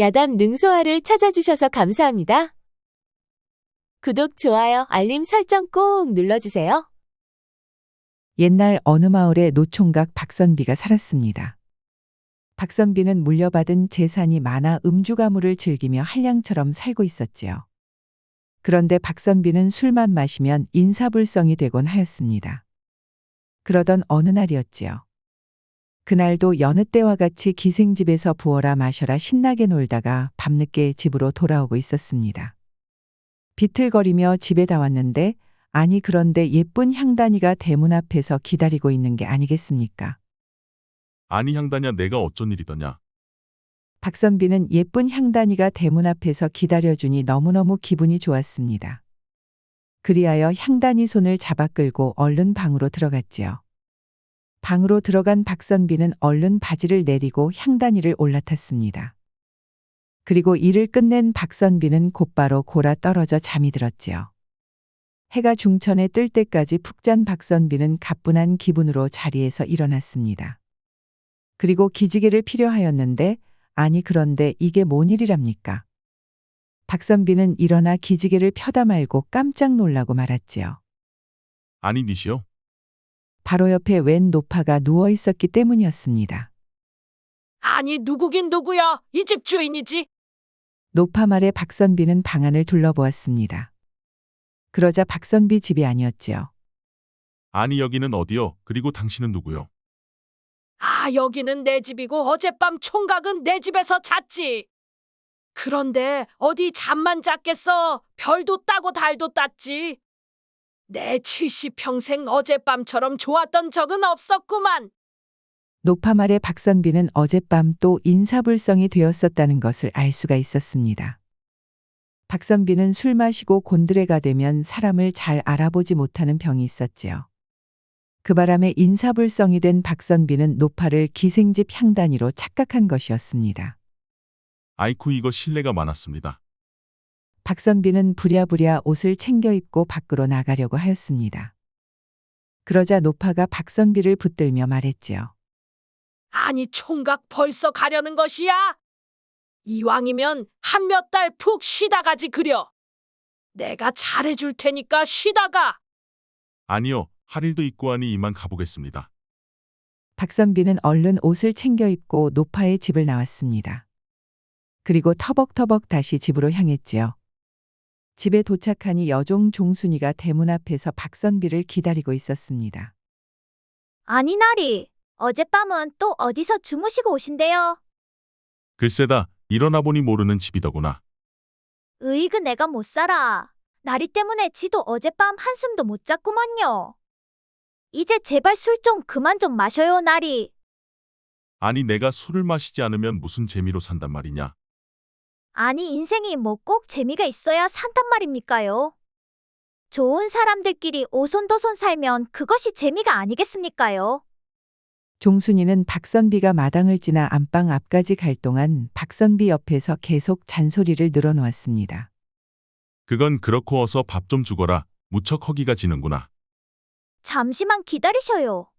야담 능소화를 찾아주셔서 감사합니다. 구독, 좋아요, 알림 설정 꼭 눌러주세요. 옛날 어느 마을에 노총각 박선비가 살았습니다. 박선비는 물려받은 재산이 많아 음주가무를 즐기며 한량처럼 살고 있었지요. 그런데 박선비는 술만 마시면 인사불성이 되곤 하였습니다. 그러던 어느 날이었지요. 그날도 여느 때와 같이 기생집에서 부어라 마셔라 신나게 놀다가 밤늦게 집으로 돌아오고 있었습니다. 비틀거리며 집에 다 왔는데 아니 그런데 예쁜 향단이가 대문 앞에서 기다리고 있는 게 아니겠습니까? 아니 향단이야 내가 어쩐 일이더냐. 박선비는 예쁜 향단이가 대문 앞에서 기다려주니 너무너무 기분이 좋았습니다. 그리하여 향단이 손을 잡아 끌고 얼른 방으로 들어갔지요. 방으로 들어간 박선비는 얼른 바지를 내리고 향단이를 올라탔습니다. 그리고 일을 끝낸 박선비는 곧바로 골아 떨어져 잠이 들었지요. 해가 중천에 뜰 때까지 푹 잔 박선비는 가뿐한 기분으로 자리에서 일어났습니다. 그리고 기지개를 피려하였는데 아니 그런데 이게 뭔 일이랍니까? 박선비는 일어나 기지개를 펴다 말고 깜짝 놀라고 말았지요. 아니 니시여. 바로 옆에 웬 노파가 누워 있었기 때문이었습니다. 아니 누구긴 누구야? 이 집 주인이지. 노파 말에 박선비는 방 안을 둘러보았습니다. 그러자 박선비 집이 아니었지요. 아니 여기는 어디여? 그리고 당신은 누구요? 아 여기는 내 집이고 어젯밤 총각은 내 집에서 잤지. 그런데 어디 잠만 잤겠어. 별도 따고 달도 땄지. 내 70평생 어젯밤처럼 좋았던 적은 없었구만. 노파 말에 박선비는 어젯밤 또 인사불성이 되었었다는 것을 알 수가 있었습니다. 박선비는 술 마시고 곤드레가 되면 사람을 잘 알아보지 못하는 병이 있었지요. 그 바람에 인사불성이 된 박선비는 노파를 기생집 향단이로 착각한 것이었습니다. 아이쿠 이거 실례가 많았습니다. 박선비는 부랴부랴 옷을 챙겨 입고 밖으로 나가려고 하였습니다. 그러자 노파가 박선비를 붙들며 말했지요. 아니 총각 벌써 가려는 것이야? 이왕이면 한 몇 달 푹 쉬다 가지 그려. 내가 잘해줄 테니까 쉬다가. 아니요. 할 일도 있고 하니 이만 가보겠습니다. 박선비는 얼른 옷을 챙겨 입고 노파의 집을 나왔습니다. 그리고 터벅터벅 다시 집으로 향했지요. 집에 도착하니 여종 종순이가 대문 앞에서 박선비를 기다리고 있었습니다. 아니 나리, 어젯밤은 또 어디서 주무시고 오신대요? 글쎄다. 일어나 보니 모르는 집이더구나. 으이그 내가 못 살아. 나리 때문에 지도 어젯밤 한숨도 못 잤구먼요. 이제 제발 술 좀 그만 좀 마셔요 나리. 아니 내가 술을 마시지 않으면 무슨 재미로 산단 말이냐. 아니 인생이 뭐 꼭 재미가 있어야 산단 말입니까요? 좋은 사람들끼리 오손도손 살면 그것이 재미가 아니겠습니까요? 종순이는 박선비가 마당을 지나 안방 앞까지 갈 동안 박선비 옆에서 계속 잔소리를 늘어놓았습니다. 그건 그렇고 어서 밥 좀 주거라. 무척 허기가 지는구나. 잠시만 기다리셔요.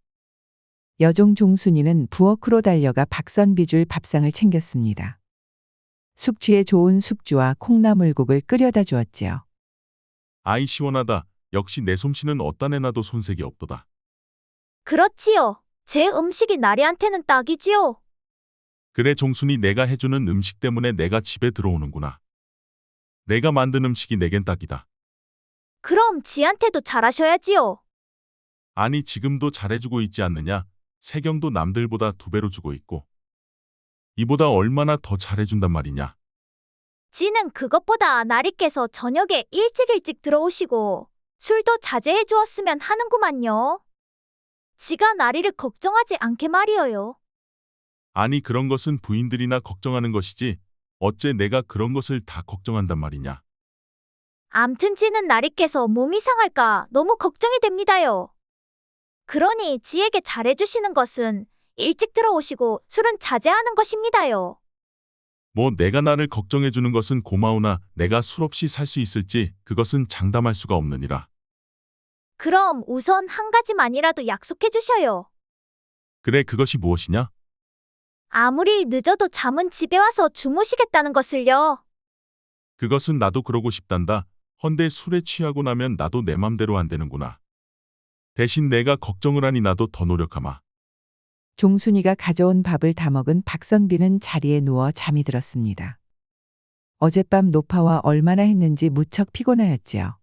여종 종순이는 부엌으로 달려가 박선비 줄 밥상을 챙겼습니다. 숙취에 좋은 숙주와 콩나물국을 끓여다 주었지요. 아이 시원하다. 역시 내 솜씨는 어디다 내놔도 손색이 없도다. 그렇지요. 제 음식이 나리한테는 딱이지요. 그래 종순이 내가 해주는 음식 때문에 내가 집에 들어오는구나. 내가 만든 음식이 내겐 딱이다. 그럼 지한테도 잘하셔야지요. 아니 지금도 잘해주고 있지 않느냐. 세경도 남들보다 2배로 주고 있고. 이보다 얼마나 더 잘해준단 말이냐. 지는 그것보다 나리께서 저녁에 일찍 들어오시고 술도 자제해 주었으면 하는구만요. 지가 나리를 걱정하지 않게 말이어요. 아니 그런 것은 부인들이나 걱정하는 것이지. 어째 내가 그런 것을 다 걱정한단 말이냐. 암튼 지는 나리께서 몸이 상할까 너무 걱정이 됩니다요. 그러니 지에게 잘해주시는 것은 일찍 들어오시고 술은 자제하는 것입니다요. 뭐 내가 나를 걱정해주는 것은 고마우나 내가 술 없이 살 수 있을지 그것은 장담할 수가 없느니라. 그럼 우선 한 가지만이라도 약속해 주셔요. 그래 그것이 무엇이냐? 아무리 늦어도 잠은 집에 와서 주무시겠다는 것을요. 그것은 나도 그러고 싶단다. 헌데 술에 취하고 나면 나도 내 맘대로 안 되는구나. 대신 내가 걱정을 하니 나도 더 노력하마. 종순이가 가져온 밥을 다 먹은 박선비는 자리에 누워 잠이 들었습니다. 어젯밤 노파와 얼마나 했는지 무척 피곤하였지요.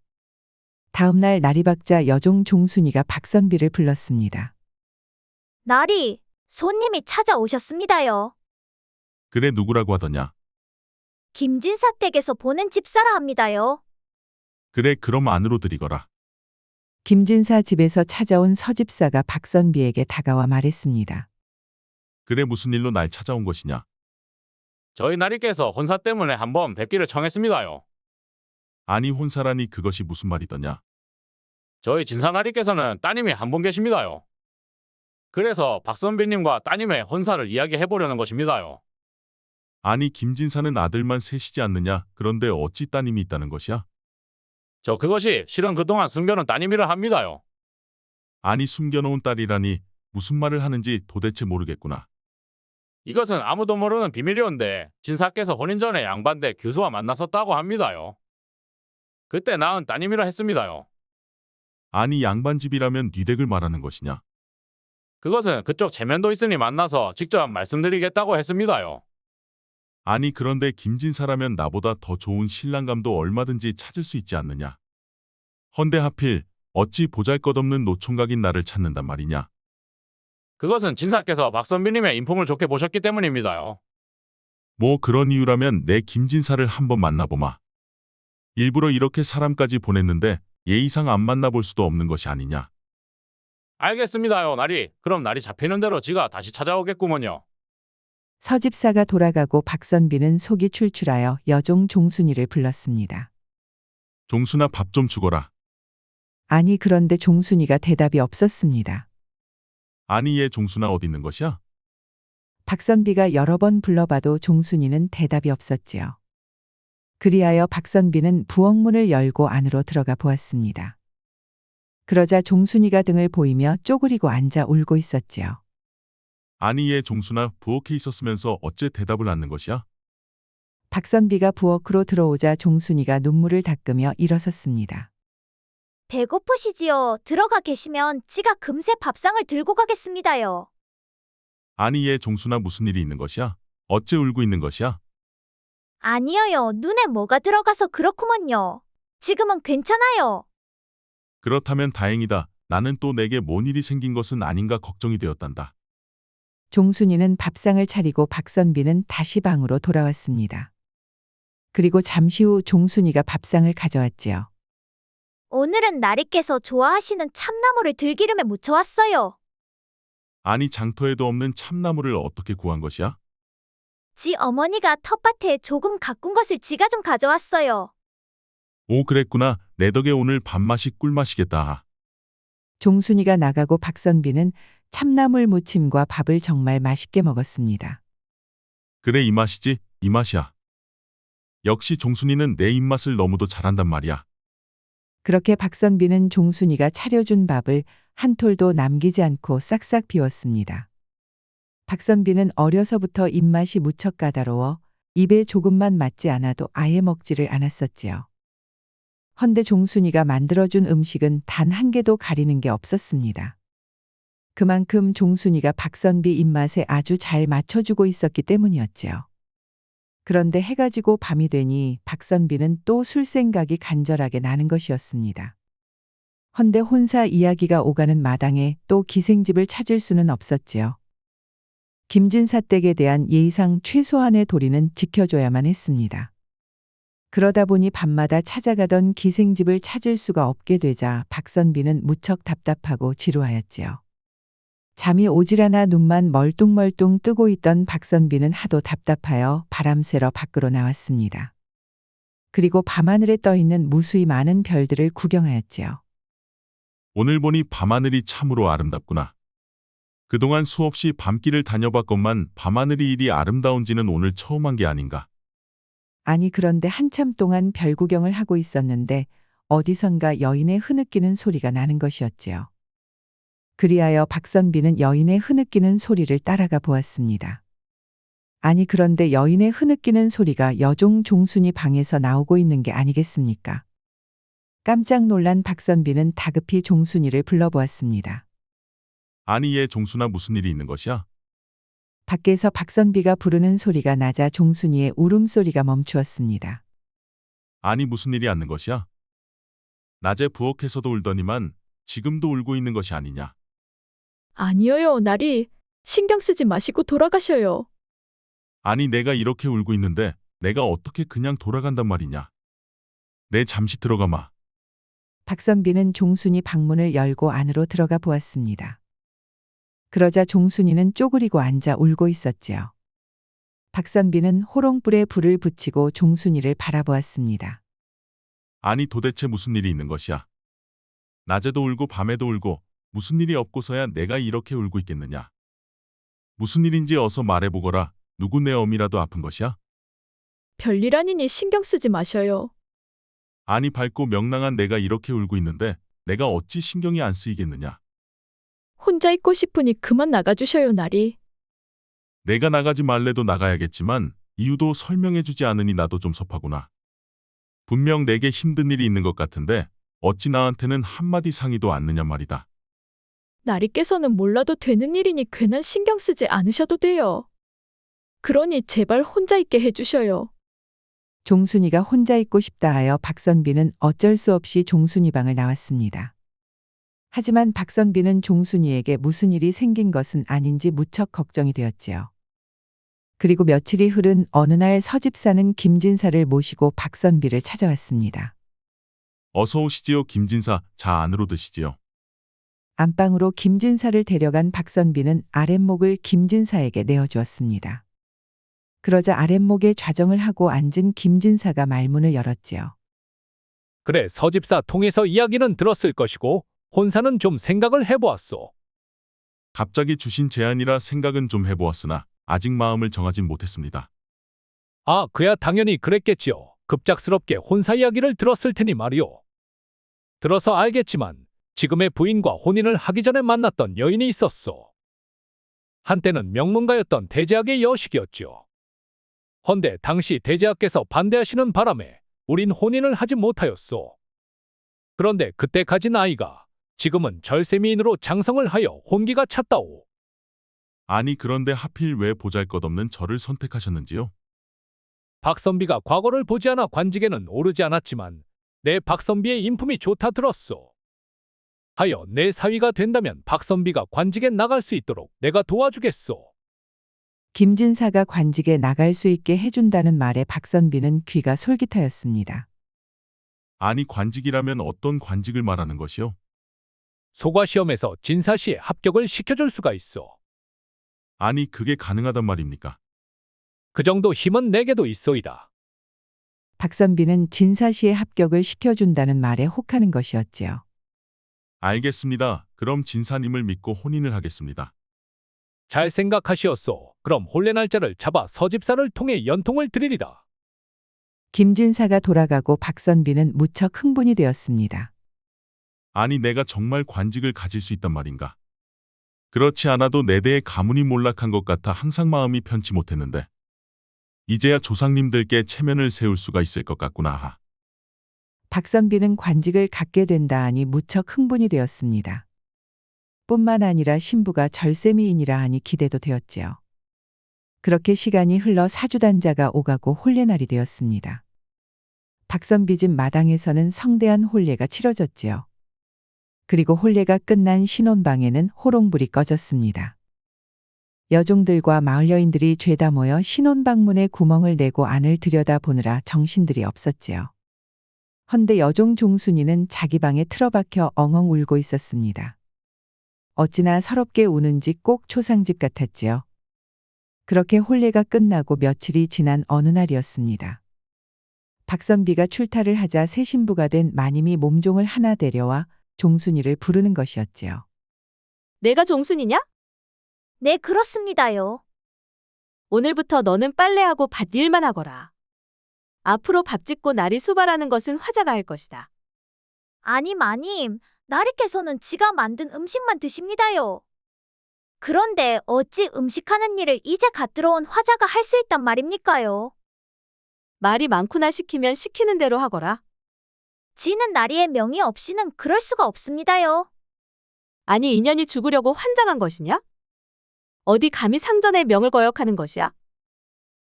다음 날 날이 밝자 여종 종순이가 박선비를 불렀습니다. 나리, 손님이 찾아오셨습니다요. 그래 누구라고 하더냐. 김진사 댁에서 보낸 집사라 합니다요. 그래 그럼 안으로 들이거라. 김진사 집에서 찾아온 서집사가 박선비에게 다가와 말했습니다. 그래 무슨 일로 날 찾아온 것이냐. 저희 나리께서 혼사 때문에 한번 뵙기를 청했습니다요. 아니 혼사라니 그것이 무슨 말이더냐. 저희 진사 나리께서는 따님이 한 분 계십니다요. 그래서 박선비님과 따님의 혼사를 이야기해보려는 것입니다요. 아니 김진사는 아들만 셋이지 않느냐. 그런데 어찌 따님이 있다는 것이야. 저 그것이 실은 그동안 숨겨놓은 따님이라 합니다요. 아니 숨겨놓은 딸이라니 무슨 말을 하는지 도대체 모르겠구나. 이것은 아무도 모르는 비밀이온데 진사께서 혼인 전에 양반대 규수와 만났었다고 합니다요. 그때 낳은 따님이라 했습니다요. 아니 양반집이라면 네 댁을 말하는 것이냐. 그것은 그쪽 체면도 있으니 만나서 직접 말씀드리겠다고 했습니다요. 아니 그런데 김진사라면 나보다 더 좋은 신랑감도 얼마든지 찾을 수 있지 않느냐. 헌데 하필 어찌 보잘것없는 노총각인 나를 찾는단 말이냐. 그것은 진사께서 박선비님의 인품을 좋게 보셨기 때문입니다요. 뭐 그런 이유라면 내 김진사를 한번 만나보마. 일부러 이렇게 사람까지 보냈는데 예의상 안 만나볼 수도 없는 것이 아니냐. 알겠습니다요, 나리. 그럼 날이 잡히는 대로 지가 다시 찾아오겠구먼요. 서집사가 돌아가고 박선비는 속이 출출하여 여종 종순이를 불렀습니다. 종순아 밥 좀 주거라. 아니 그런데 종순이가 대답이 없었습니다. 아니 얘 종순아 어디 있는 것이야? 박선비가 여러 번 불러봐도 종순이는 대답이 없었지요. 그리하여 박선비는 부엌문을 열고 안으로 들어가 보았습니다. 그러자 종순이가 등을 보이며 쪼그리고 앉아 울고 있었지요. 아니 얘 종순아 부엌에 있었으면서 어째 대답을 않는 것이야? 박선비가 부엌으로 들어오자 종순이가 눈물을 닦으며 일어섰습니다. 배고프시지요. 들어가 계시면 지가 금세 밥상을 들고 가겠습니다요. 아니 얘 종순아 무슨 일이 있는 것이야? 어째 울고 있는 것이야? 아니에요. 눈에 뭐가 들어가서 그렇구먼요. 지금은 괜찮아요. 그렇다면 다행이다. 나는 또 내게 뭔 일이 생긴 것은 아닌가 걱정이 되었단다. 종순이는 밥상을 차리고 박선비는 다시 방으로 돌아왔습니다. 그리고 잠시 후 종순이가 밥상을 가져왔지요. 오늘은 나리께서 좋아하시는 참나무를 들기름에 묻혀왔어요. 아니 장터에도 없는 참나무를 어떻게 구한 것이야? 지 어머니가 텃밭에 조금 가꾼 것을 지가 좀 가져왔어요. 오 그랬구나. 내 덕에 오늘 밥맛이 꿀맛이겠다. 종순이가 나가고 박선비는 참나물 무침과 밥을 정말 맛있게 먹었습니다. 그래 이 맛이지 이 맛이야. 역시 종순이는 내 입맛을 너무도 잘한단 말이야. 그렇게 박선비는 종순이가 차려준 밥을 한 톨도 남기지 않고 싹싹 비웠습니다. 박선비는 어려서부터 입맛이 무척 까다로워 입에 조금만 맞지 않아도 아예 먹지를 않았었지요. 헌데 종순이가 만들어준 음식은 단 한 개도 가리는 게 없었습니다. 그만큼 종순이가 박선비 입맛에 아주 잘 맞춰주고 있었기 때문이었지요. 그런데 해가 지고 밤이 되니 박선비는 또 술 생각이 간절하게 나는 것이었습니다. 헌데 혼사 이야기가 오가는 마당에 또 기생집을 찾을 수는 없었지요. 김진사 댁에 대한 예의상 최소한의 도리는 지켜줘야만 했습니다. 그러다 보니 밤마다 찾아가던 기생집을 찾을 수가 없게 되자 박선비는 무척 답답하고 지루하였지요. 잠이 오질 않아 눈만 멀뚱멀뚱 뜨고 있던 박선비는 하도 답답하여 바람 쐬러 밖으로 나왔습니다. 그리고 밤하늘에 떠있는 무수히 많은 별들을 구경하였지요. 오늘 보니 밤하늘이 참으로 아름답구나. 그동안 수없이 밤길을 다녀봤건만 밤하늘이 이리 아름다운지는 오늘 처음 한 게 아닌가. 아니 그런데 한참 동안 별 구경을 하고 있었는데 어디선가 여인의 흐느끼는 소리가 나는 것이었지요. 그리하여 박선비는 여인의 흐느끼는 소리를 따라가 보았습니다. 아니 그런데 여인의 흐느끼는 소리가 여종 종순이 방에서 나오고 있는 게 아니겠습니까? 깜짝 놀란 박선비는 다급히 종순이를 불러보았습니다. 아니 얘 종순아 무슨 일이 있는 것이야? 밖에서 박선비가 부르는 소리가 나자 종순이의 울음소리가 멈추었습니다. 아니 무슨 일이 않는 것이야? 낮에 부엌에서도 울더니만 지금도 울고 있는 것이 아니냐? 아니에요, 나리. 신경 쓰지 마시고 돌아가셔요. 아니 내가 이렇게 울고 있는데 내가 어떻게 그냥 돌아간단 말이냐? 내 잠시 들어가마. 박선비는 종순이 방문을 열고 안으로 들어가 보았습니다. 그러자 종순이는 쪼그리고 앉아 울고 있었지요. 박선비는 호롱불에 불을 붙이고 종순이를 바라보았습니다. 아니 도대체 무슨 일이 있는 것이야? 낮에도 울고 밤에도 울고 무슨 일이 없고서야 내가 이렇게 울고 있겠느냐? 무슨 일인지 어서 말해보거라. 누구 내 어미라도 아픈 것이야? 별일 아니니 신경 쓰지 마셔요. 아니 밝고 명랑한 내가 이렇게 울고 있는데 내가 어찌 신경이 안 쓰이겠느냐? 혼자 있고 싶으니 그만 나가주셔요, 나리. 내가 나가지 말래도 나가야겠지만 이유도 설명해주지 않으니 나도 좀 섭하구나. 분명 내게 힘든 일이 있는 것 같은데 어찌 나한테는 한마디 상의도 않느냐 말이다. 나리께서는 몰라도 되는 일이니 괜한 신경 쓰지 않으셔도 돼요. 그러니 제발 혼자 있게 해주셔요. 종순이가 혼자 있고 싶다 하여 박선비는 어쩔 수 없이 종순이 방을 나왔습니다. 하지만 박선비는 종순이에게 무슨 일이 생긴 것은 아닌지 무척 걱정이 되었지요. 그리고 며칠이 흐른 어느 날 서집사는 김진사를 모시고 박선비를 찾아왔습니다. 어서 오시지요 김진사. 자 안으로 드시지요. 안방으로 김진사를 데려간 박선비는 아랫목을 김진사에게 내어주었습니다. 그러자 아랫목에 좌정을 하고 앉은 김진사가 말문을 열었지요. 그래, 서집사 통해서 이야기는 들었을 것이고 혼사는 좀 생각을 해보았소. 갑자기 주신 제안이라 생각은 좀 해보았으나 아직 마음을 정하진 못했습니다. 아, 그야 당연히 그랬겠지요. 급작스럽게 혼사 이야기를 들었을 테니 말이오. 들어서 알겠지만 지금의 부인과 혼인을 하기 전에 만났던 여인이 있었소. 한때는 명문가였던 대제학의 여식이었지요. 헌데 당시 대제학께서 반대하시는 바람에 우린 혼인을 하지 못하였소. 그런데 그때 가진 아이가 지금은 절세미인으로 장성을 하여 혼기가 찼다오. 아니 그런데 하필 왜 보잘것없는 저를 선택하셨는지요? 박선비가 과거를 보지 않아 관직에는 오르지 않았지만 내 박선비의 인품이 좋다 들었소. 하여 내 사위가 된다면 박선비가 관직에 나갈 수 있도록 내가 도와주겠소. 김진사가 관직에 나갈 수 있게 해준다는 말에 박선비는 귀가 솔깃하였습니다. 아니 관직이라면 어떤 관직을 말하는 것이요? 소과시험에서 진사시에 합격을 시켜줄 수가 있어. 아니 그게 가능하단 말입니까? 그 정도 힘은 내게도 있소이다. 박선비는 진사시에 합격을 시켜준다는 말에 혹하는 것이었지요. 알겠습니다. 그럼 진사님을 믿고 혼인을 하겠습니다. 잘 생각하시었소. 그럼 혼례 날짜를 잡아 서집사를 통해 연통을 드리리다. 김진사가 돌아가고 박선비는 무척 흥분이 되었습니다. 아니 내가 정말 관직을 가질 수 있단 말인가? 그렇지 않아도 내 대에 가문이 몰락한 것 같아 항상 마음이 편치 못했는데 이제야 조상님들께 체면을 세울 수가 있을 것 같구나. 하. 박선비는 관직을 갖게 된다 하니 무척 흥분이 되었습니다. 뿐만 아니라 신부가 절세미인이라 하니 기대도 되었지요. 그렇게 시간이 흘러 사주단자가 오가고 혼례날이 되었습니다. 박선비 집 마당에서는 성대한 혼례가 치러졌지요. 그리고 혼례가 끝난 신혼방에는 호롱불이 꺼졌습니다. 여종들과 마을 여인들이 죄다 모여 신혼방문에 구멍을 내고 안을 들여다보느라 정신들이 없었지요. 헌데 여종 종순이는 자기 방에 틀어박혀 엉엉 울고 있었습니다. 어찌나 서럽게 우는지 꼭 초상집 같았지요. 그렇게 혼례가 끝나고 며칠이 지난 어느 날이었습니다. 박선비가 출타를 하자 새 신부가 된 마님이 몸종을 하나 데려와 종순이를 부르는 것이었지요. 내가 종순이냐? 네, 그렇습니다요. 오늘부터 너는 빨래하고 밭일만 하거라. 앞으로 밥 짓고 나리 수발하는 것은 화자가 할 것이다. 아니, 마님. 나리께서는 지가 만든 음식만 드십니다요. 그런데 어찌 음식하는 일을 이제 갓 들어온 화자가 할 수 있단 말입니까요? 말이 많구나 시키면 시키는 대로 하거라. 지는 나리의 명의 없이는 그럴 수가 없습니다요. 아니 인연이 죽으려고 환장한 것이냐? 어디 감히 상전의 명을 거역하는 것이야?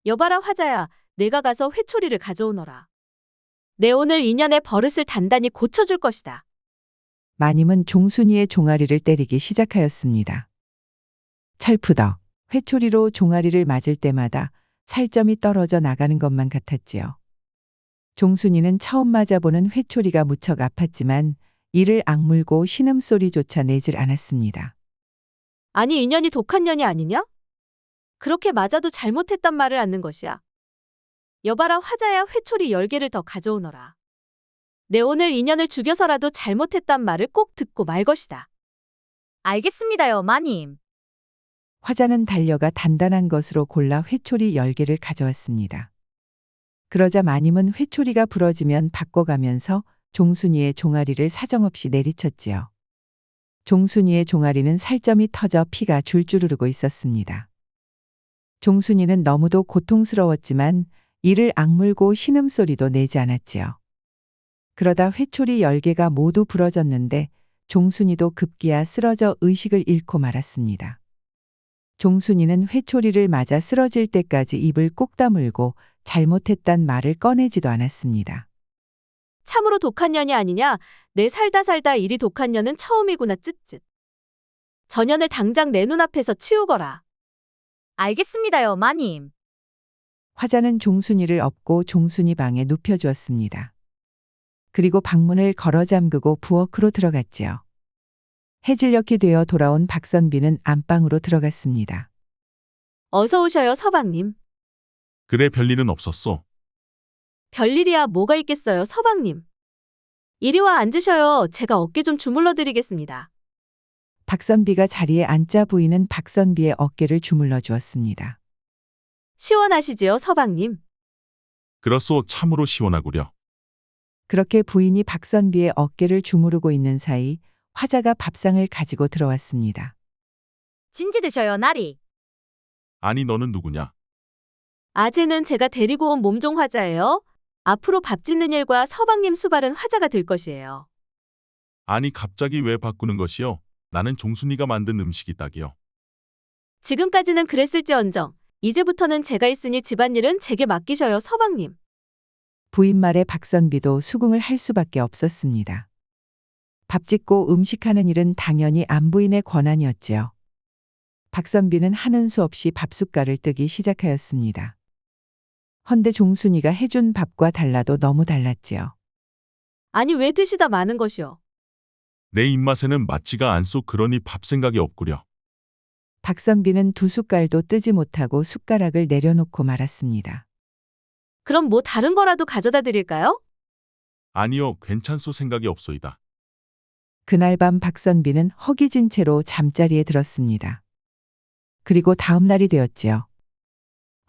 여봐라 화자야, 내가 가서 회초리를 가져오너라. 내 오늘 인연의 버릇을 단단히 고쳐줄 것이다. 마님은 종순이의 종아리를 때리기 시작하였습니다. 철푸덕, 회초리로 종아리를 맞을 때마다 살점이 떨어져 나가는 것만 같았지요. 종순이는 처음 맞아보는 회초리가 무척 아팠지만 이를 악물고 신음소리조차 내질 않았습니다. 아니 인연이 독한 년이 아니냐? 그렇게 맞아도 잘못했단 말을 않는 것이야. 여봐라 화자야, 회초리 10개를 더 가져오너라. 내 오늘 인연을 죽여서라도 잘못했단 말을 꼭 듣고 말 것이다. 알겠습니다요, 마님. 화자는 달려가 단단한 것으로 골라 회초리 10개를 가져왔습니다. 그러자 마님은 회초리가 부러지면 바꿔가면서 종순이의 종아리를 사정없이 내리쳤지요. 종순이의 종아리는 살점이 터져 피가 줄줄 흐르고 있었습니다. 종순이는 너무도 고통스러웠지만 이를 악물고 신음소리도 내지 않았지요. 그러다 회초리 10개가 모두 부러졌는데 종순이도 급기야 쓰러져 의식을 잃고 말았습니다. 종순이는 회초리를 맞아 쓰러질 때까지 입을 꼭 다물고 잘못했단 말을 꺼내지도 않았습니다. 참으로 독한 년이 아니냐? 내 살다 이리 독한 년은 처음이구나 쯧쯧. 저 년을 당장 내 눈앞에서 치우거라. 알겠습니다요, 마님. 화자는 종순이를 업고 종순이 방에 눕혀주었습니다. 그리고 방문을 걸어 잠그고 부엌으로 들어갔지요. 해질녘이 되어 돌아온 박선비는 안방으로 들어갔습니다. 어서 오셔요, 서방님. 그래 별일은 없었소. 별일이야 뭐가 있겠어요, 서방님. 이리 와 앉으셔요. 제가 어깨 좀 주물러 드리겠습니다. 박선비가 자리에 앉자 부인은 박선비의 어깨를 주물러 주었습니다. 시원하시지요, 서방님? 그렇소 참으로 시원하구려. 그렇게 부인이 박선비의 어깨를 주무르고 있는 사이 화자가 밥상을 가지고 들어왔습니다. 진지 드셔요, 나리. 아니 너는 누구냐? 아재는 제가 데리고 온 몸종 화자예요. 앞으로 밥 짓는 일과 서방님 수발은 화자가 될 것이에요. 아니 갑자기 왜 바꾸는 것이요? 나는 종순이가 만든 음식이 딱이요. 지금까지는 그랬을지언정 이제부터는 제가 있으니 집안일은 제게 맡기셔요, 서방님. 부인 말에 박선비도 수긍을 할 수밖에 없었습니다. 밥 짓고 음식하는 일은 당연히 안부인의 권한이었지요. 박선비는 하는 수 없이 밥숟갈을 뜨기 시작하였습니다. 헌데 종순이가 해준 밥과 달라도 너무 달랐지요. 아니 왜 드시다 마는 것이요? 내 입맛에는 맞지가 않소. 그러니 밥 생각이 없구려. 박선비는 두 숟갈도 뜨지 못하고 숟가락을 내려놓고 말았습니다. 그럼 뭐 다른 거라도 가져다 드릴까요? 아니요 괜찮소. 생각이 없소이다. 그날 밤 박선비는 허기진 채로 잠자리에 들었습니다. 그리고 다음 날이 되었지요.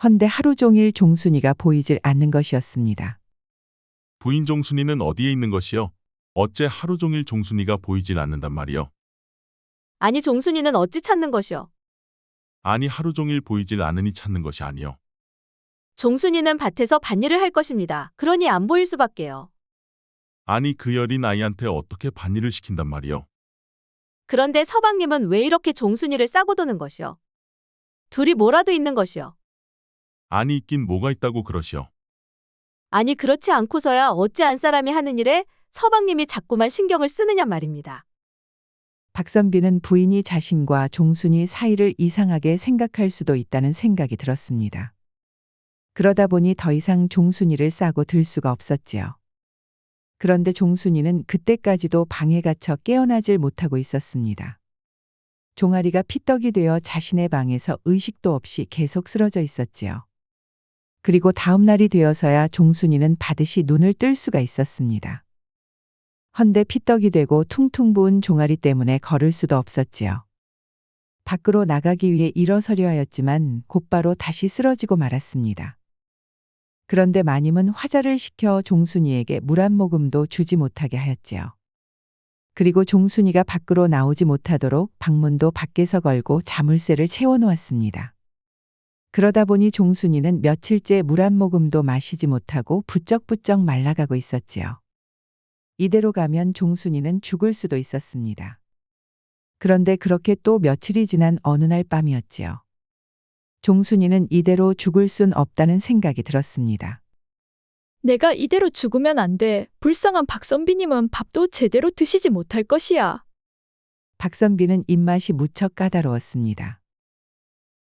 헌데 하루 종일 종순이가 보이질 않는 것이었습니다. 부인 종순이는 어디에 있는 것이요? 어째 하루 종일 종순이가 보이질 않는단 말이요? 아니 종순이는 어찌 찾는 것이요? 아니 하루 종일 보이질 않으니 찾는 것이 아니요. 종순이는 밭에서 밭일을 할 것입니다. 그러니 안 보일 수밖에요. 아니 그 여린 아이한테 어떻게 밭일을 시킨단 말이요? 그런데 서방님은 왜 이렇게 종순이를 싸고 도는 것이요? 둘이 뭐라도 있는 것이요? 아니 있긴 뭐가 있다고 그러시오. 아니 그렇지 않고서야 어찌 안 사람이 하는 일에 서방님이 자꾸만 신경을 쓰느냐 말입니다. 박선비는 부인이 자신과 종순이 사이를 이상하게 생각할 수도 있다는 생각이 들었습니다. 그러다 보니 더 이상 종순이를 싸고 들 수가 없었지요. 그런데 종순이는 그때까지도 방에 갇혀 깨어나질 못하고 있었습니다. 종아리가 피떡이 되어 자신의 방에서 의식도 없이 계속 쓰러져 있었지요. 그리고 다음 날이 되어서야 종순이는 반드시 눈을 뜰 수가 있었습니다. 헌데 피떡이 되고 퉁퉁 부은 종아리 때문에 걸을 수도 없었지요. 밖으로 나가기 위해 일어서려 하였지만 곧바로 다시 쓰러지고 말았습니다. 그런데 마님은 화자를 시켜 종순이에게 물 한 모금도 주지 못하게 하였지요. 그리고 종순이가 밖으로 나오지 못하도록 방문도 밖에서 걸고 자물쇠를 채워놓았습니다. 그러다 보니 종순이는 며칠째 물 한 모금도 마시지 못하고 부쩍부쩍 말라가고 있었지요. 이대로 가면 종순이는 죽을 수도 있었습니다. 그런데 그렇게 또 며칠이 지난 어느 날 밤이었지요. 종순이는 이대로 죽을 순 없다는 생각이 들었습니다. 내가 이대로 죽으면 안 돼. 불쌍한 박선비님은 밥도 제대로 드시지 못할 것이야. 박선비는 입맛이 무척 까다로웠습니다.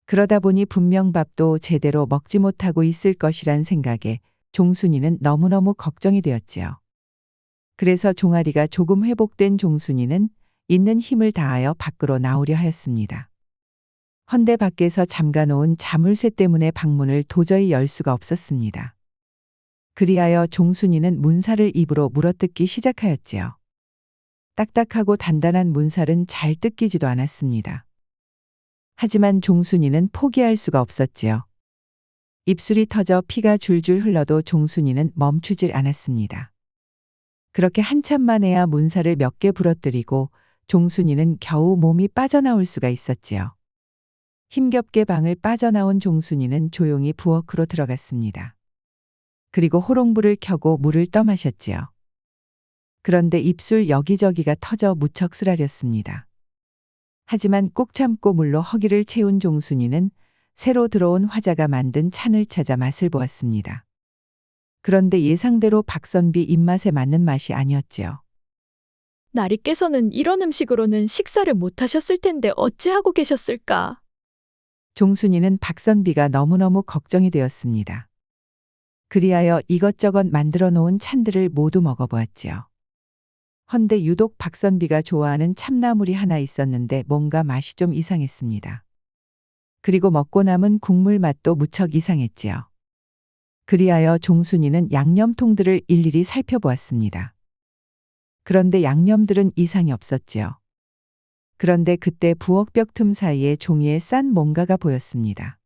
그러다 보니 분명 밥도 제대로 먹지 못하고 있을 것이란 생각에 종순이는 너무너무 걱정이 되었지요. 그래서 종아리가 조금 회복된 종순이는 있는 힘을 다하여 밖으로 나오려 하였습니다. 헌데 밖에서 잠가놓은 자물쇠 때문에 방문을 도저히 열 수가 없었습니다. 그리하여 종순이는 문살을 입으로 물어뜯기 시작하였지요. 딱딱하고 단단한 문살은 잘 뜯기지도 않았습니다. 하지만 종순이는 포기할 수가 없었지요. 입술이 터져 피가 줄줄 흘러도 종순이는 멈추질 않았습니다. 그렇게 한참 만에야 문살을 몇 개 부러뜨리고 종순이는 겨우 몸이 빠져나올 수가 있었지요. 힘겹게 방을 빠져나온 종순이는 조용히 부엌으로 들어갔습니다. 그리고 호롱불을 켜고 물을 떠마셨지요. 그런데 입술 여기저기가 터져 무척 쓰라렸습니다. 하지만 꾹 참고 물로 허기를 채운 종순이는 새로 들어온 화자가 만든 찬을 찾아 맛을 보았습니다. 그런데 예상대로 박선비 입맛에 맞는 맛이 아니었지요. 나리께서는 이런 음식으로는 식사를 못 하셨을 텐데 어찌하고 계셨을까? 종순이는 박선비가 너무너무 걱정이 되었습니다. 그리하여 이것저것 만들어 놓은 찬들을 모두 먹어보았지요. 헌데 유독 박선비가 좋아하는 참나물이 하나 있었는데 뭔가 맛이 좀 이상했습니다. 그리고 먹고 남은 국물 맛도 무척 이상했지요. 그리하여 종순이는 양념통들을 일일이 살펴보았습니다. 그런데 양념들은 이상이 없었지요. 그런데 그때 부엌벽 틈 사이에 종이에 싼 뭔가가 보였습니다.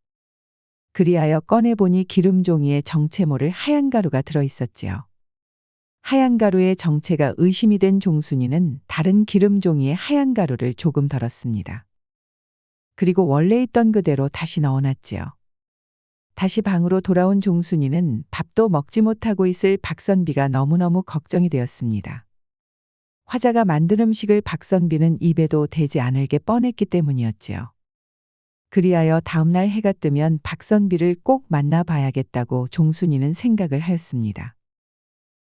그리하여 꺼내보니 기름 종이에 정체 모를 하얀 가루가 들어있었지요. 하얀 가루의 정체가 의심이 된 종순이는 다른 기름 종이에 하얀 가루를 조금 덜었습니다. 그리고 원래 있던 그대로 다시 넣어놨지요. 다시 방으로 돌아온 종순이는 밥도 먹지 못하고 있을 박선비가 너무너무 걱정이 되었습니다. 화자가 만든 음식을 박선비는 입에도 대지 않을 게 뻔했기 때문이었지요. 그리하여 다음날 해가 뜨면 박선비를 꼭 만나봐야겠다고 종순이는 생각을 하였습니다.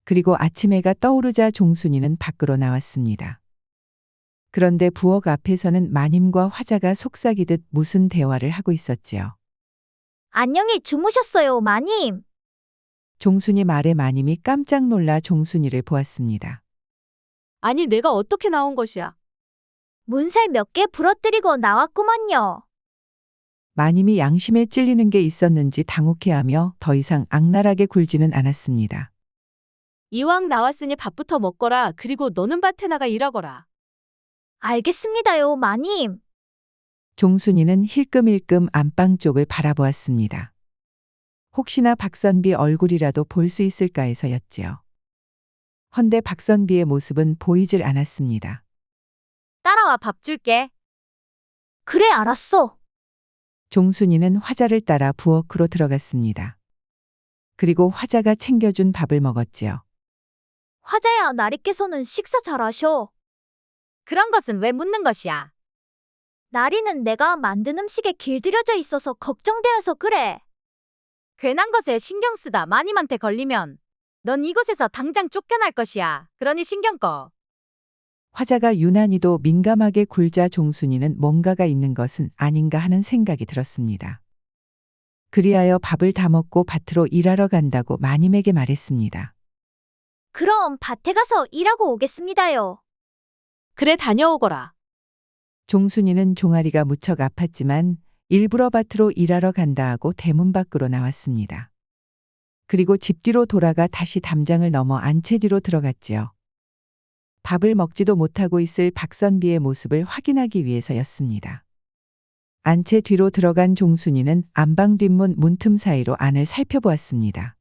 그리고 아침 해가 떠오르자 종순이는 밖으로 나왔습니다. 그런데 부엌 앞에서는 마님과 화자가 속삭이듯 무슨 대화를 하고 있었지요. 안녕히 주무셨어요, 마님. 종순이 말에 마님이 깜짝 놀라 종순이를 보았습니다. 아니, 내가 어떻게 나온 것이야? 문살 몇 개 부러뜨리고 나왔구먼요. 마님이 양심에 찔리는 게 있었는지 당혹해하며 더 이상 악랄하게 굴지는 않았습니다. 이왕 나왔으니 밥부터 먹거라. 그리고 너는 밭에 나가 일하거라. 알겠습니다요, 마님. 종순이는 힐끔힐끔 안방 쪽을 바라보았습니다. 혹시나 박선비 얼굴이라도 볼 수 있을까 해서였지요. 헌데 박선비의 모습은 보이질 않았습니다. 따라와, 밥 줄게. 그래, 알았어. 종순이는 화자를 따라 부엌으로 들어갔습니다. 그리고 화자가 챙겨준 밥을 먹었지요. 화자야, 나리께서는 식사 잘하셔. 그런 것은 왜 묻는 것이야? 나리는 내가 만든 음식에 길들여져 있어서 걱정되어서 그래. 괜한 것에 신경 쓰다 마님한테 걸리면 넌 이곳에서 당장 쫓겨날 것이야. 그러니 신경 꺼. 화자가 유난히도 민감하게 굴자 종순이는 뭔가가 있는 것은 아닌가 하는 생각이 들었습니다. 그리하여 밥을 다 먹고 밭으로 일하러 간다고 마님에게 말했습니다. 그럼 밭에 가서 일하고 오겠습니다요. 그래, 다녀오거라. 종순이는 종아리가 무척 아팠지만 일부러 밭으로 일하러 간다 하고 대문 밖으로 나왔습니다. 그리고 집 뒤로 돌아가 다시 담장을 넘어 안채 뒤로 들어갔지요. 밥을 먹지도 못하고 있을 박선비의 모습을 확인하기 위해서였습니다. 안채 뒤로 들어간 종순이는 안방 뒷문 문틈 사이로 안을 살펴보았습니다.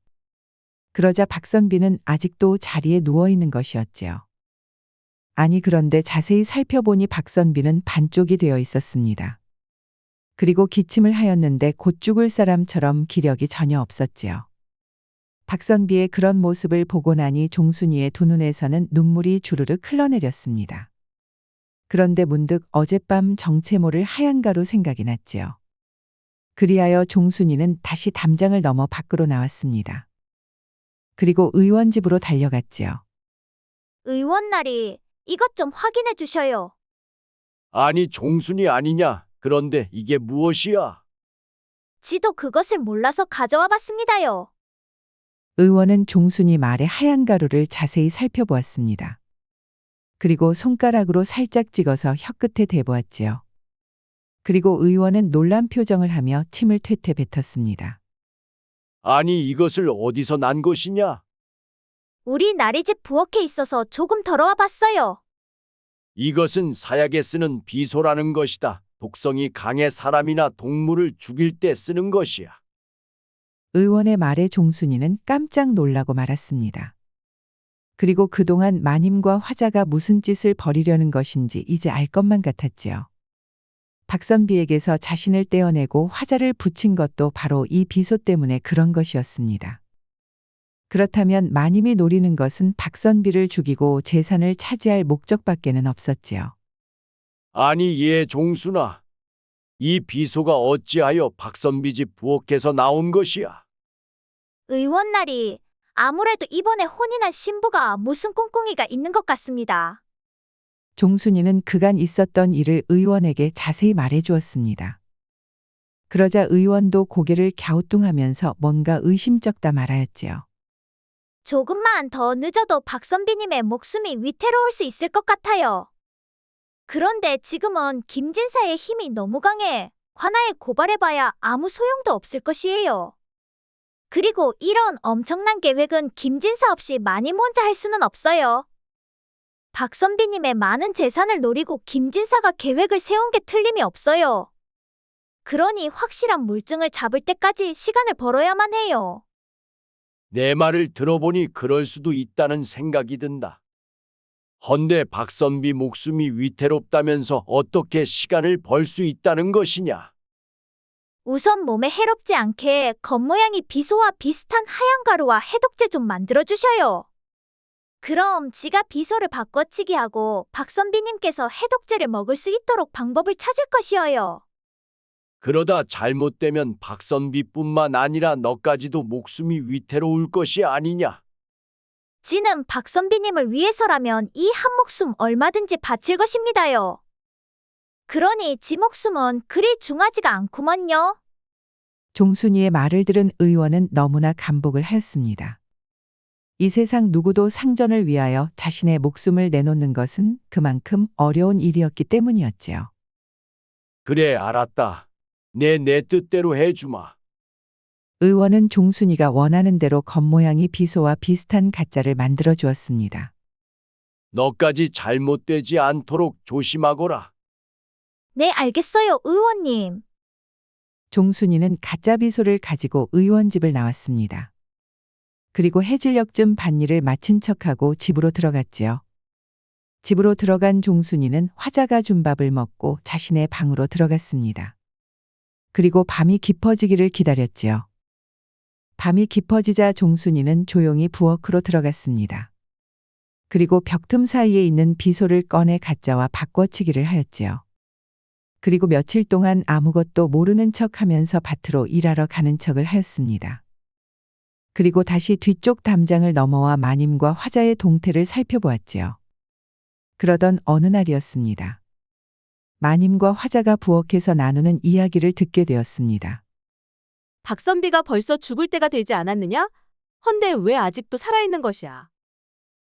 그러자 박선비는 아직도 자리에 누워 있는 것이었지요. 아니 그런데 자세히 살펴보니 박선비는 반쪽이 되어 있었습니다. 그리고 기침을 하였는데 곧 죽을 사람처럼 기력이 전혀 없었지요. 박선비의 그런 모습을 보고 나니 종순이의 두 눈에서는 눈물이 주르륵 흘러내렸습니다. 그런데 문득 어젯밤 정체모를 하얀 가루 생각이 났지요. 그리하여 종순이는 다시 담장을 넘어 밖으로 나왔습니다. 그리고 의원 집으로 달려갔지요. 의원날이 이것 좀 확인해 주셔요. 아니 종순이 아니냐? 그런데 이게 무엇이야? 지도 그것을 몰라서 가져와 봤습니다요. 의원은 종순이 말에 하얀 가루를 자세히 살펴보았습니다. 그리고 손가락으로 살짝 찍어서 혀끝에 대보았지요. 그리고 의원은 놀란 표정을 하며 침을 퇴퇴 뱉었습니다. 아니 이것을 어디서 난 것이냐? 우리 나리 집 부엌에 있어서 조금 덜어와 봤어요. 이것은 사약에 쓰는 비소라는 것이다. 독성이 강해 사람이나 동물을 죽일 때 쓰는 것이야. 의원의 말에 종순이는 깜짝 놀라고 말았습니다. 그리고 그동안 마님과 화자가 무슨 짓을 벌이려는 것인지 이제 알 것만 같았지요. 박선비에게서 자신을 떼어내고 화자를 붙인 것도 바로 이 비소 때문에 그런 것이었습니다. 그렇다면 마님이 노리는 것은 박선비를 죽이고 재산을 차지할 목적밖에는 없었지요. 아니 얘 종순아, 이 비소가 어찌하여 박선비 집 부엌에서 나온 것이야? 의원날이 아무래도 이번에 혼인한 신부가 무슨 꿍꿍이가 있는 것 같습니다. 종순이는 그간 있었던 일을 의원에게 자세히 말해 주었습니다. 그러자 의원도 고개를 갸우뚱하면서 뭔가 의심쩍다 말하였지요. 조금만 더 늦어도 박선비님의 목숨이 위태로울 수 있을 것 같아요. 그런데 지금은 김진사의 힘이 너무 강해 관아에 고발해봐야 아무 소용도 없을 것이에요. 그리고 이런 엄청난 계획은 김진사 없이 마님 혼자 할 수는 없어요. 박선비님의 많은 재산을 노리고 김진사가 계획을 세운 게 틀림이 없어요. 그러니 확실한 물증을 잡을 때까지 시간을 벌어야만 해요. 내 말을 들어보니 그럴 수도 있다는 생각이 든다. 헌데 박선비 목숨이 위태롭다면서 어떻게 시간을 벌 수 있다는 것이냐? 우선 몸에 해롭지 않게 겉모양이 비소와 비슷한 하얀 가루와 해독제 좀 만들어주셔요. 그럼 지가 비소를 바꿔치기 하고 박선비님께서 해독제를 먹을 수 있도록 방법을 찾을 것이어요. 그러다 잘못되면 박선비뿐만 아니라 너까지도 목숨이 위태로울 것이 아니냐? 지는 박선비님을 위해서라면 이 한 목숨 얼마든지 바칠 것입니다요. 그러니 지 목숨은 그리 중하지가 않구먼요. 종순이의 말을 들은 의원은 너무나 감복을 하였습니다. 이 세상 누구도 상전을 위하여 자신의 목숨을 내놓는 것은 그만큼 어려운 일이었기 때문이었지요. 그래 알았다. 내 뜻대로 해주마. 의원은 종순이가 원하는 대로 겉모양이 비소와 비슷한 가짜를 만들어 주었습니다. 너까지 잘못되지 않도록 조심하거라. 네, 알겠어요, 의원님. 종순이는 가짜 비소를 가지고 의원 집을 나왔습니다. 그리고 해질녘쯤 밭일을 마친 척하고 집으로 들어갔지요. 집으로 들어간 종순이는 화자가 준 밥을 먹고 자신의 방으로 들어갔습니다. 그리고 밤이 깊어지기를 기다렸지요. 밤이 깊어지자 종순이는 조용히 부엌으로 들어갔습니다. 그리고 벽틈 사이에 있는 비소를 꺼내 가짜와 바꿔치기를 하였지요. 그리고 며칠 동안 아무것도 모르는 척하면서 밭으로 일하러 가는 척을 하였습니다. 그리고 다시 뒤쪽 담장을 넘어와 마님과 화자의 동태를 살펴보았지요. 그러던 어느 날이었습니다. 마님과 화자가 부엌에서 나누는 이야기를 듣게 되었습니다. 박선비가 벌써 죽을 때가 되지 않았느냐? 헌데 왜 아직도 살아있는 것이야?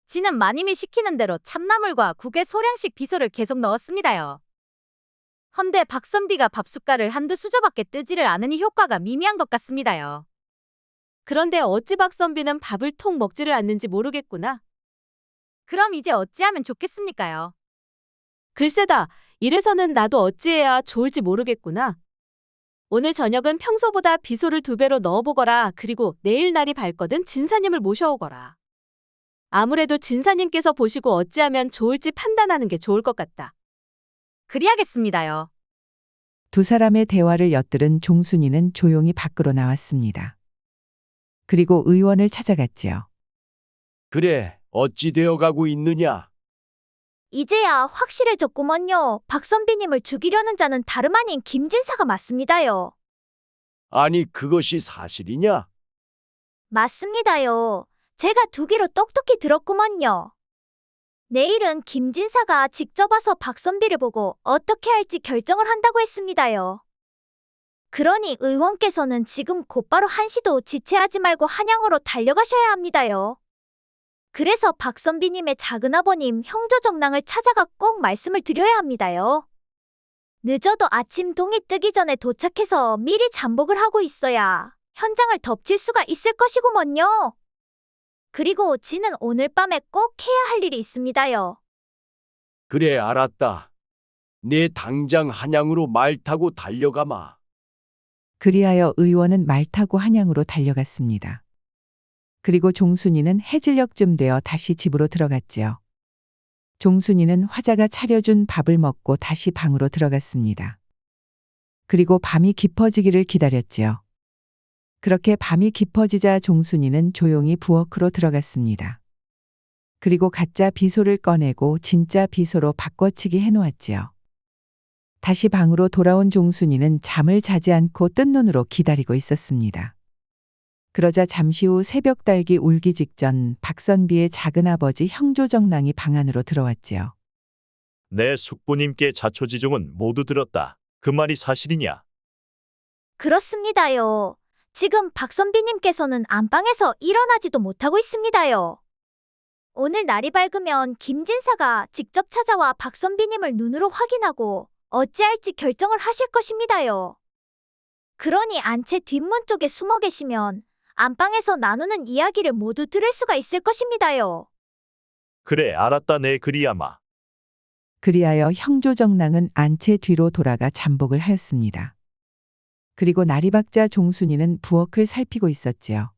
지는 마님이 시키는 대로 참나물과 국에 소량씩 비소를 계속 넣었습니다요. 헌데 박선비가 밥숟갈을 한두 수저밖에 뜨지를 않으니 효과가 미미한 것 같습니다요. 그런데 어찌 박선비는 밥을 통 먹지를 않는지 모르겠구나. 그럼 이제 어찌하면 좋겠습니까요? 글쎄다, 이래서는 나도 어찌해야 좋을지 모르겠구나. 오늘 저녁은 평소보다 비소를 2배로 넣어보거라. 그리고 내일 날이 밝거든 진사님을 모셔오거라. 아무래도 진사님께서 보시고 어찌하면 좋을지 판단하는 게 좋을 것 같다. 그리하겠습니다요. 두 사람의 대화를 엿들은 종순이는 조용히 밖으로 나왔습니다. 그리고 의원을 찾아갔지요. 그래, 어찌 되어 가고 있느냐? 이제야 확실해졌구먼요. 박선비님을 죽이려는 자는 다름 아닌 김진사가 맞습니다요. 아니, 그것이 사실이냐? 맞습니다요. 제가 두 귀로 똑똑히 들었구먼요. 내일은 김진사가 직접 와서 박선비를 보고 어떻게 할지 결정을 한다고 했습니다요. 그러니 의원께서는 지금 곧바로 한시도 지체하지 말고 한양으로 달려가셔야 합니다요. 그래서 박선비님의 작은아버님 형조정랑을 찾아가 꼭 말씀을 드려야 합니다요. 늦어도 아침 동이 뜨기 전에 도착해서 미리 잠복을 하고 있어야 현장을 덮칠 수가 있을 것이구먼요. 그리고 지는 오늘 밤에 꼭 해야 할 일이 있습니다요. 그래, 알았다. 내 당장 한양으로 말 타고 달려가마. 그리하여 의원은 말 타고 한양으로 달려갔습니다. 그리고 종순이는 해질녘쯤 되어 다시 집으로 들어갔지요. 종순이는 화자가 차려준 밥을 먹고 다시 방으로 들어갔습니다. 그리고 밤이 깊어지기를 기다렸지요. 그렇게 밤이 깊어지자 종순이는 조용히 부엌으로 들어갔습니다. 그리고 가짜 비소를 꺼내고 진짜 비소로 바꿔치기 해놓았지요. 다시 방으로 돌아온 종순이는 잠을 자지 않고 뜬 눈으로 기다리고 있었습니다. 그러자 잠시 후 새벽 달기 울기 직전 박선비의 작은아버지 형조정랑이 방 안으로 들어왔지요. 내 숙부님께 자초지종은 모두 들었다. 그 말이 사실이냐? 그렇습니다요. 지금 박선비님께서는 안방에서 일어나지도 못하고 있습니다요. 오늘 날이 밝으면 김진사가 직접 찾아와 박선비님을 눈으로 확인하고 어찌할지 결정을 하실 것입니다요. 그러니 안채 뒷문 쪽에 숨어 계시면 안방에서 나누는 이야기를 모두 들을 수가 있을 것입니다요. 그래, 알았다. 내 그리야마. 그리하여 형조정랑은 안채 뒤로 돌아가 잠복을 하였습니다. 그리고 날이 밝자 종순이는 부엌을 살피고 있었지요.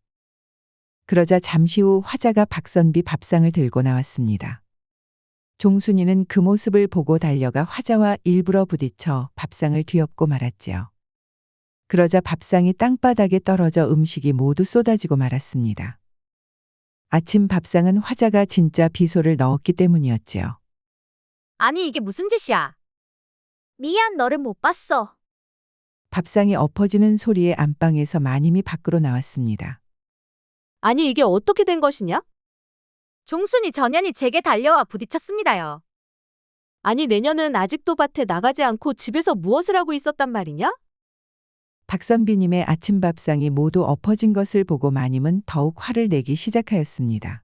그러자 잠시 후 화자가 박선비 밥상을 들고 나왔습니다. 종순이는 그 모습을 보고 달려가 화자와 일부러 부딪혀 밥상을 뒤엎고 말았지요. 그러자 밥상이 땅바닥에 떨어져 음식이 모두 쏟아지고 말았습니다. 아침 밥상은 화자가 진짜 비소를 넣었기 때문이었지요. 아니 이게 무슨 짓이야? 미안, 너를 못 봤어. 밥상이 엎어지는 소리에 안방에서 마님이 밖으로 나왔습니다. 아니 이게 어떻게 된 것이냐? 종순이 전현이 제게 달려와 부딪혔습니다요. 아니 내년은 아직도 밭에 나가지 않고 집에서 무엇을 하고 있었단 말이냐? 박선비님의 아침 밥상이 모두 엎어진 것을 보고 마님은 더욱 화를 내기 시작하였습니다.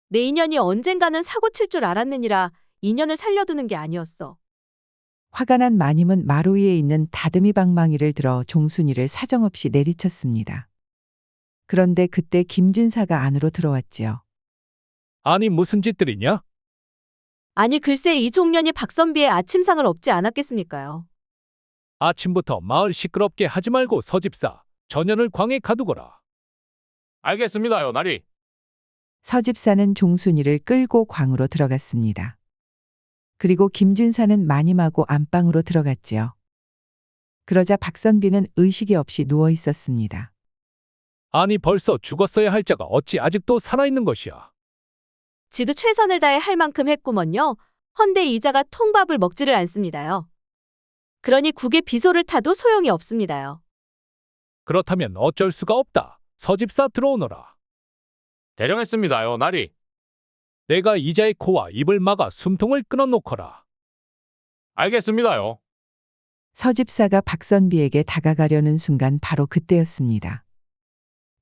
내 인연이 언젠가는 사고 칠 줄 알았느니라 인연을 살려두는 게 아니었어. 화가 난 마님은 마루 위에 있는 다듬이 방망이를 들어 종순이를 사정없이 내리쳤습니다. 그런데 그때 김진사가 안으로 들어왔지요. 아니 무슨 짓들이냐? 아니 글쎄 이 종년이 박선비의 아침상을 엎지 않았겠습니까요? 아침부터 마을 시끄럽게 하지 말고 서집사, 전현을 광에 가두거라. 알겠습니다요, 나리. 서집사는 종순이를 끌고 광으로 들어갔습니다. 그리고 김진사는 마님하고 안방으로 들어갔지요. 그러자 박선비는 의식이 없이 누워 있었습니다. 아니 벌써 죽었어야 할 자가 어찌 아직도 살아있는 것이야. 지도 최선을 다해 할 만큼 했구먼요. 헌데 이자가 통밥을 먹지를 않습니다요. 그러니 국에 비소를 타도 소용이 없습니다요. 그렇다면 어쩔 수가 없다. 서집사 들어오너라. 대령했습니다요, 나리. 내가 이자의 코와 입을 막아 숨통을 끊어놓거라. 알겠습니다요. 서집사가 박선비에게 다가가려는 순간 바로 그때였습니다.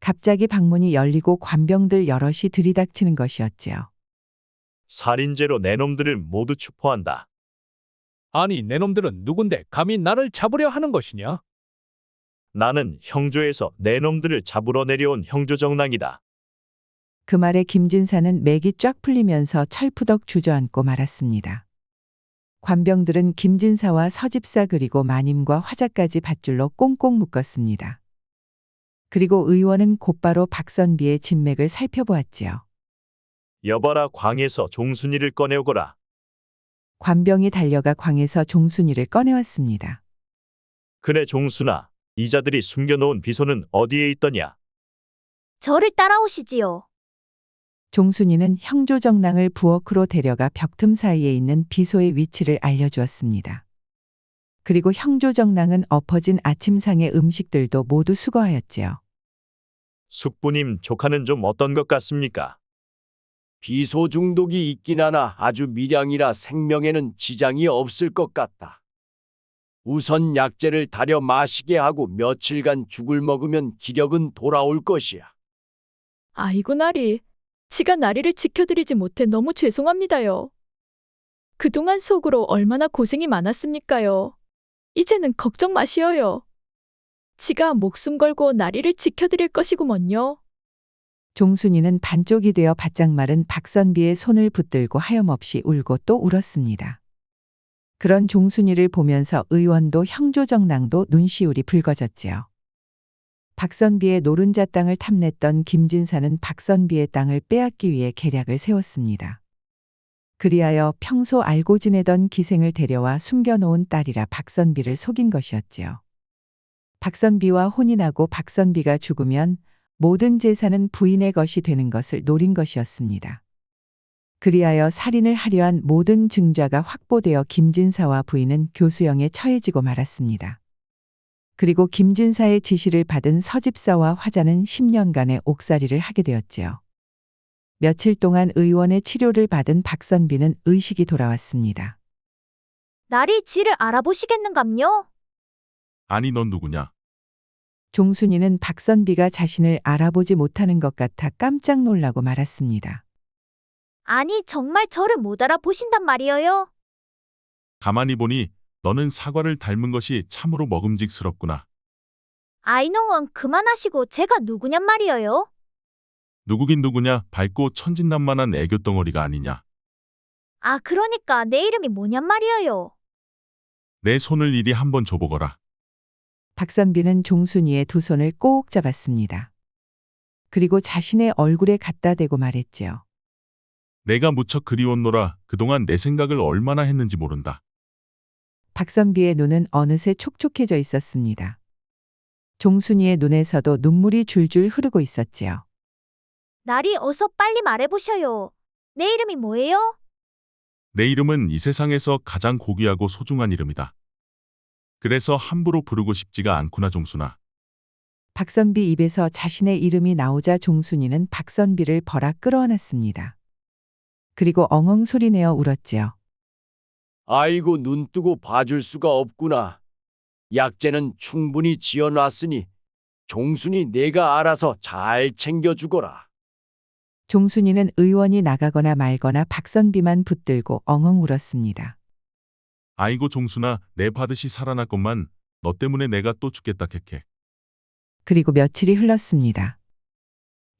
갑자기 방문이 열리고 관병들 여럿이 들이닥치는 것이었지요. 살인죄로 내 놈들을 모두 추포한다. 아니 내 놈들은 누군데 감히 나를 잡으려 하는 것이냐? 나는 형조에서 내 놈들을 잡으러 내려온 형조정랑이다. 그 말에 김진사는 맥이 쫙 풀리면서 철푸덕 주저앉고 말았습니다. 관병들은 김진사와 서집사 그리고 마님과 화자까지 밧줄로 꽁꽁 묶었습니다. 그리고 의원은 곧바로 박선비의 진맥을 살펴보았지요. 여봐라 광에서 종순이를 꺼내오거라. 관병이 달려가 광에서 종순이를 꺼내왔습니다. 그래 종순아, 이자들이 숨겨놓은 비소는 어디에 있더냐? 저를 따라오시지요. 종순이는 형조정랑을 부엌으로 데려가 벽틈 사이에 있는 비소의 위치를 알려주었습니다. 그리고 형조정랑은 엎어진 아침상의 음식들도 모두 수거하였지요. 숙부님 조카는 좀 어떤 것 같습니까? 비소 중독이 있긴 하나 아주 미량이라 생명에는 지장이 없을 것 같다. 우선 약재를 달여 마시게 하고 며칠간 죽을 먹으면 기력은 돌아올 것이야. 아이고 나리. 지가 나리를 지켜드리지 못해 너무 죄송합니다요. 그동안 속으로 얼마나 고생이 많았습니까요. 이제는 걱정 마시어요. 지가 목숨 걸고 나리를 지켜드릴 것이구먼요. 종순이는 반쪽이 되어 바짝 마른 박선비의 손을 붙들고 하염없이 울고 또 울었습니다. 그런 종순이를 보면서 의원도 형조정랑도 눈시울이 붉어졌지요. 박선비의 노른자 땅을 탐냈던 김진사는 박선비의 땅을 빼앗기 위해 계략을 세웠습니다. 그리하여 평소 알고 지내던 기생을 데려와 숨겨놓은 딸이라 박선비를 속인 것이었지요. 박선비와 혼인하고 박선비가 죽으면 모든 재산은 부인의 것이 되는 것을 노린 것이었습니다. 그리하여 살인을 하려한 모든 증자가 확보되어 김진사와 부인은 교수형에 처해지고 말았습니다. 그리고 김진사의 지시를 받은 서집사와 화자는 10년간의 옥살이를 하게 되었지요. 며칠 동안 의원의 치료를 받은 박선비는 의식이 돌아왔습니다. 나리 지를 알아보시겠는감요? 아니 넌 누구냐? 종순이는 박선비가 자신을 알아보지 못하는 것 같아 깜짝 놀라고 말았습니다. 아니 정말 저를 못 알아보신단 말이에요? 가만히 보니 너는 사과를 닮은 것이 참으로 먹음직스럽구나. 아이농은 그만하시고 제가 누구냔 말이에요? 누구긴 누구냐? 밝고 천진난만한 애교덩어리가 아니냐. 아 그러니까 내 이름이 뭐냔 말이에요? 내 손을 이리 한번 줘보거라. 박선비는 종순이의 두 손을 꼭 잡았습니다. 그리고 자신의 얼굴에 갖다 대고 말했지요. 내가 무척 그리웠노라. 그동안 내 생각을 얼마나 했는지 모른다. 박선비의 눈은 어느새 촉촉해져 있었습니다. 종순이의 눈에서도 눈물이 줄줄 흐르고 있었지요. 나리 어서 빨리 말해보셔요. 내 이름이 뭐예요? 내 이름은 이 세상에서 가장 고귀하고 소중한 이름이다. 그래서 함부로 부르고 싶지가 않구나 종순아. 박선비 입에서 자신의 이름이 나오자 종순이는 박선비를 버락 끌어안았습니다. 그리고 엉엉 소리내어 울었지요. 아이고 눈 뜨고 봐줄 수가 없구나. 약재는 충분히 지어놨으니 종순이 내가 알아서 잘 챙겨주거라. 종순이는 의원이 나가거나 말거나 박선비만 붙들고 엉엉 울었습니다. 아이고 종순아, 내 받으시 살아났건만 너 때문에 내가 또 죽겠다 캐캐. 그리고 며칠이 흘렀습니다.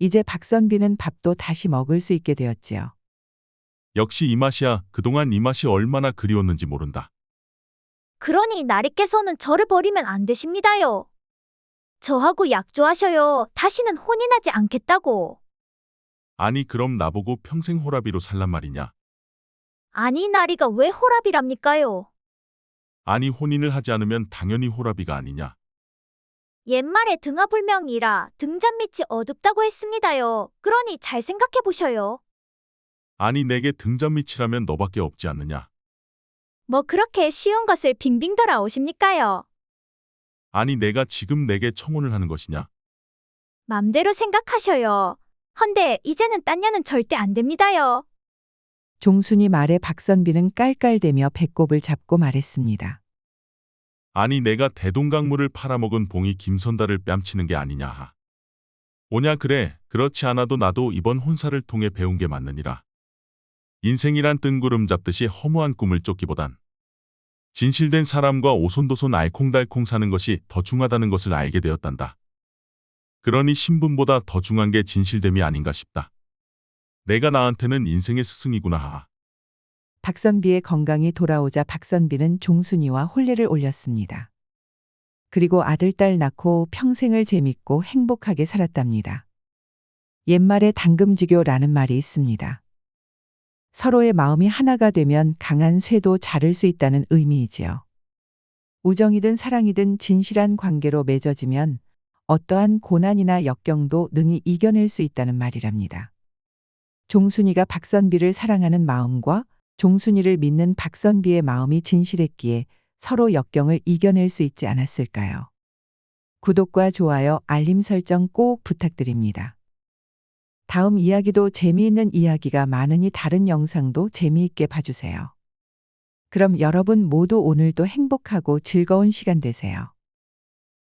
이제 박선비는 밥도 다시 먹을 수 있게 되었지요. 역시 이 맛이야. 그동안 이 맛이 얼마나 그리웠는지 모른다. 그러니 나리께서는 저를 버리면 안 되십니다요. 저하고 약조하셔요. 다시는 혼인하지 않겠다고. 아니 그럼 나보고 평생 호라비로 살란 말이냐? 아니 나리가 왜 호랍이랍니까요? 아니 혼인을 하지 않으면 당연히 호라비가 아니냐? 옛말에 등하불명이라 등잔밑이 어둡다고 했습니다요. 그러니 잘 생각해 보셔요. 아니 내게 등잔밑이라면 너밖에 없지 않느냐? 뭐 그렇게 쉬운 것을 빙빙 돌아오십니까요? 아니 내가 지금 내게 청혼을 하는 것이냐? 맘대로 생각하셔요. 헌데 이제는 딴 년은 절대 안 됩니다요. 종순이 말에 박선비는 깔깔대며 배꼽을 잡고 말했습니다. 아니 내가 대동강물을 팔아먹은 봉이 김선달을 뺨치는 게 아니냐? 오냐 그래. 그렇지 않아도 나도 이번 혼사를 통해 배운 게 맞느니라. 인생이란 뜬구름 잡듯이 허무한 꿈을 쫓기보단 진실된 사람과 오손도손 알콩달콩 사는 것이 더 중하다는 것을 알게 되었단다. 그러니 신분보다 더 중한 게 진실됨이 아닌가 싶다. 내가 나한테는 인생의 스승이구나 하하. 박선비의 건강이 돌아오자 박선비는 종순이와 혼례를 올렸습니다. 그리고 아들, 딸 낳고 평생을 재밌고 행복하게 살았답니다. 옛말에 당금지교라는 말이 있습니다. 서로의 마음이 하나가 되면 강한 쇠도 자를 수 있다는 의미이지요. 우정이든 사랑이든 진실한 관계로 맺어지면 어떠한 고난이나 역경도 능히 이겨낼 수 있다는 말이랍니다. 종순이가 박선비를 사랑하는 마음과 종순이를 믿는 박선비의 마음이 진실했기에 서로 역경을 이겨낼 수 있지 않았을까요? 구독과 좋아요, 알림 설정 꼭 부탁드립니다. 다음 이야기도 재미있는 이야기가 많으니 다른 영상도 재미있게 봐주세요. 그럼 여러분 모두 오늘도 행복하고 즐거운 시간 되세요.